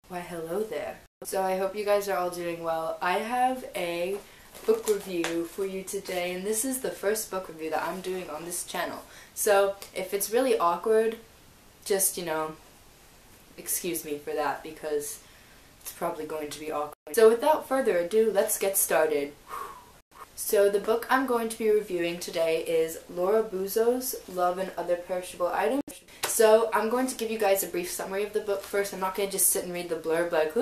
Why hello there. So I hope you guys are all doing well. I have a book review for you today, and this is the first book review that I'm doing on this channel. So if it's really awkward, just, excuse me for that, because it's probably going to be awkward. So without further ado, let's get started. So the book I'm going to be reviewing today is Laura Buzo's Love and Other Perishable Items. So I'm going to give you guys a brief summary of the book first. I'm not going to just sit and read the blurb like,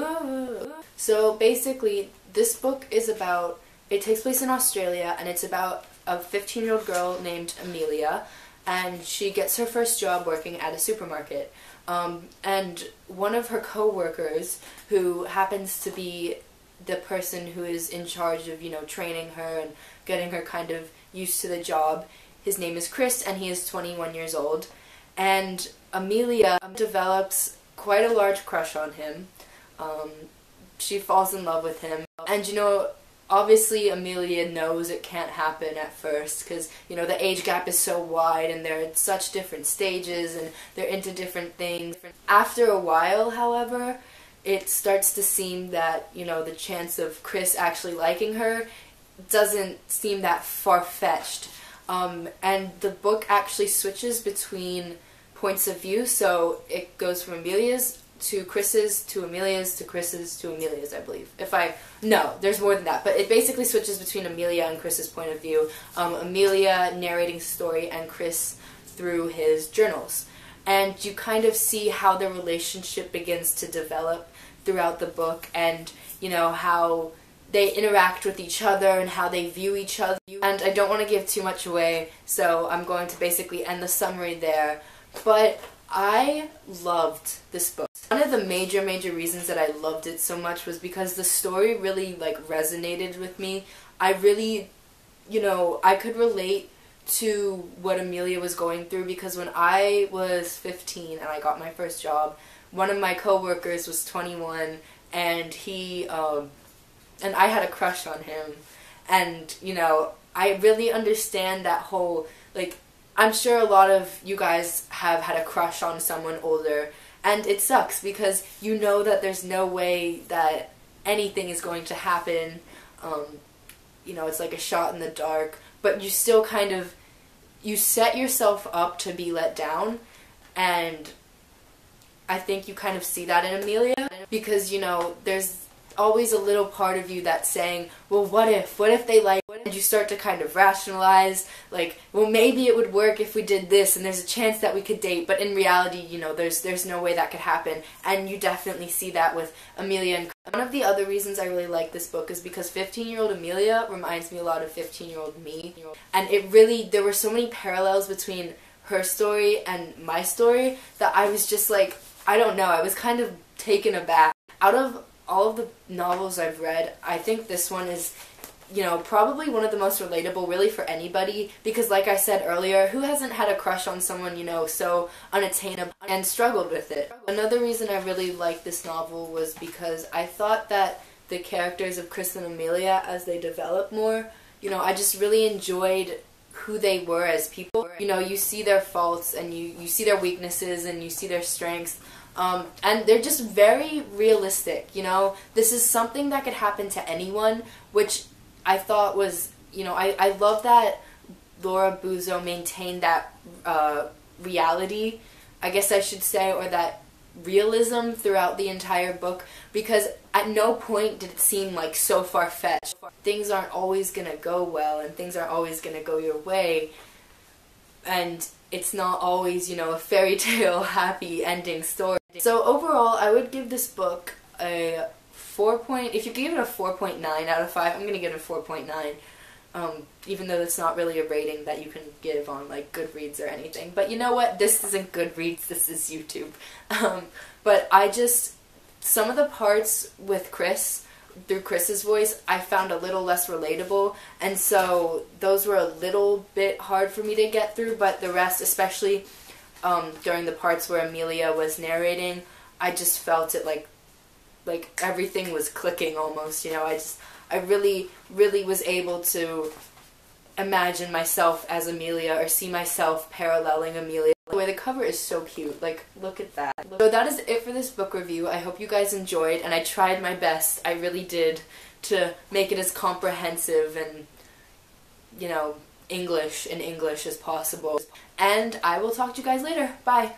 So basically, this book is about, it takes place in Australia, and it's about a 15-year-old girl named Amelia, and she gets her first job working at a supermarket. And one of her co-workers, who happens to be the person who is in charge of, training her and getting her kind of used to the job, his name is Chris, and he is 21 years old. And Amelia develops quite a large crush on him. She falls in love with him. And, obviously Amelia knows it can't happen at first because, the age gap is so wide and they're at such different stages and they're into different things. After a while, however, it starts to seem that, the chance of Chris actually liking her doesn't seem that far-fetched. And the book actually switches between points of view, so it goes from Amelia's to Chris's to Amelia's to Chris's to Amelia's, I believe. No, there's more than that, but it basically switches between Amelia and Chris's point of view. Amelia narrating the story and Chris through his journals. And you kind of see how their relationship begins to develop throughout the book, and, how they interact with each other and how they view each other. And I don't want to give too much away, so I'm going to basically end the summary there. But I loved this book. One of the major reasons that I loved it so much was because the story really, resonated with me. I really, I could relate to what Amelia was going through, because when I was 15 and I got my first job, one of my co-workers was 21, and he, and I had a crush on him, and, I really understand that whole, I'm sure a lot of you guys have had a crush on someone older, and it sucks because you know that there's no way that anything is going to happen. It's like a shot in the dark, but you still you set yourself up to be let down, and I think you kind of see that in Amelia, because, there's always a little part of you that's saying, well, what if they like, and you start to kind of rationalize, well, maybe it would work if we did this, and there's a chance that we could date, but in reality, there's no way that could happen, and you definitely see that with Amelia and Chris. One of the other reasons I really like this book is because 15-year-old Amelia reminds me a lot of 15-year-old me, and there were so many parallels between her story and my story that I was just I don't know, I was kind of taken aback. Out of all of the novels I've read, I think this one is, probably one of the most relatable really for anybody, because like I said earlier, who hasn't had a crush on someone, so unattainable and struggled with it? Another reason I really liked this novel was because I thought that the characters of Chris and Amelia, as they developed more, I just really enjoyed who they were as people. You see their faults, and you see their weaknesses, and you see their strengths. And they're just very realistic, This is something that could happen to anyone, which I thought was, I love that Laura Buzo maintained that reality, I guess I should say, or that realism throughout the entire book, because at no point did it seem so far-fetched. Things aren't always gonna go well, and things aren't always gonna go your way, and it's not always, a fairy tale happy ending story. So overall, I would give this book a if you could give it a 4.9 out of 5, I'm going to give it a 4.9, even though that's not really a rating that you can give on, Goodreads or anything. But you know what? This isn't Goodreads, this is YouTube. But some of the parts with Chris, through Chris's voice, I found a little less relatable, and so those were a little bit hard for me to get through, but the rest, especially during the parts where Amelia was narrating, I just felt it like everything was clicking almost, I really was able to imagine myself as Amelia, or see myself paralleling Amelia. The way the cover is so cute. Like, look at that. So that is it for this book review. I hope you guys enjoyed, and I tried my best. I really did, to make it as comprehensive and, you know, English as possible. And I will talk to you guys later. Bye!